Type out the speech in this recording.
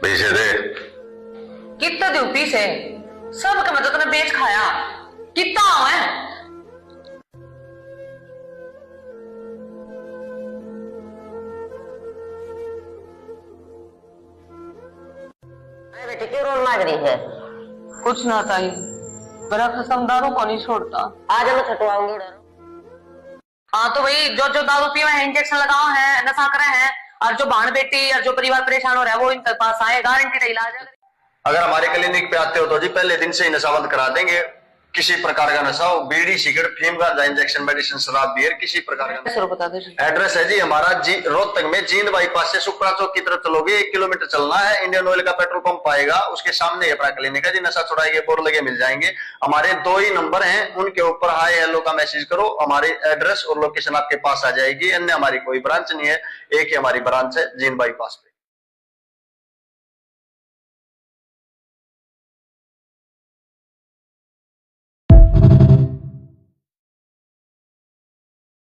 पैसे दे। कितना दे पैसे? सब का मैं तो तूने बेच खाया। कितना है? बेटी क्यों रोन मांग रही है? कुछ ना ताई, मेरा खसम दारू को नहीं छोड़ता। आज मैं छटवाऊंगी। हाँ तो भाई जो जो दारू पिए हैं, इंजेक्शन लगाओ है, नशा करे हैं, और जो बहन बेटी और जो परिवार परेशान हो रहा है वो इनके पास आए, गारंटी का इलाज है। अगर हमारे क्लिनिक पे आते हो तो जी पहले दिन से ही नशा बंद करा देंगे। किसी प्रकार का नशा हो, बीड़ी सिगरेट फीम गांजा इंजेक्शन मेडिसिन शराब बियर किसी प्रकार का। सर बता दो। एड्रेस है जी हमारा रोहतक में जींद बाईपास से शुक्रा चौक की तरफ चलोगे 1 किलोमीटर चलना है, इंडियन ऑयल का पेट्रोल पंप आएगा, उसके सामने अपना क्लिनिक है जी। नशा छुड़ाएंगे बोर्ड लगे मिल जाएंगे। हमारे 2 ही नंबर हैं, उनके ऊपर हाय हेलो का मैसेज करो, हमारी एड्रेस और लोकेशन आपके पास आ जाएगी। अन्य हमारी कोई ब्रांच नहीं है, एक ही हमारी ब्रांच है जींद बाईपास पे।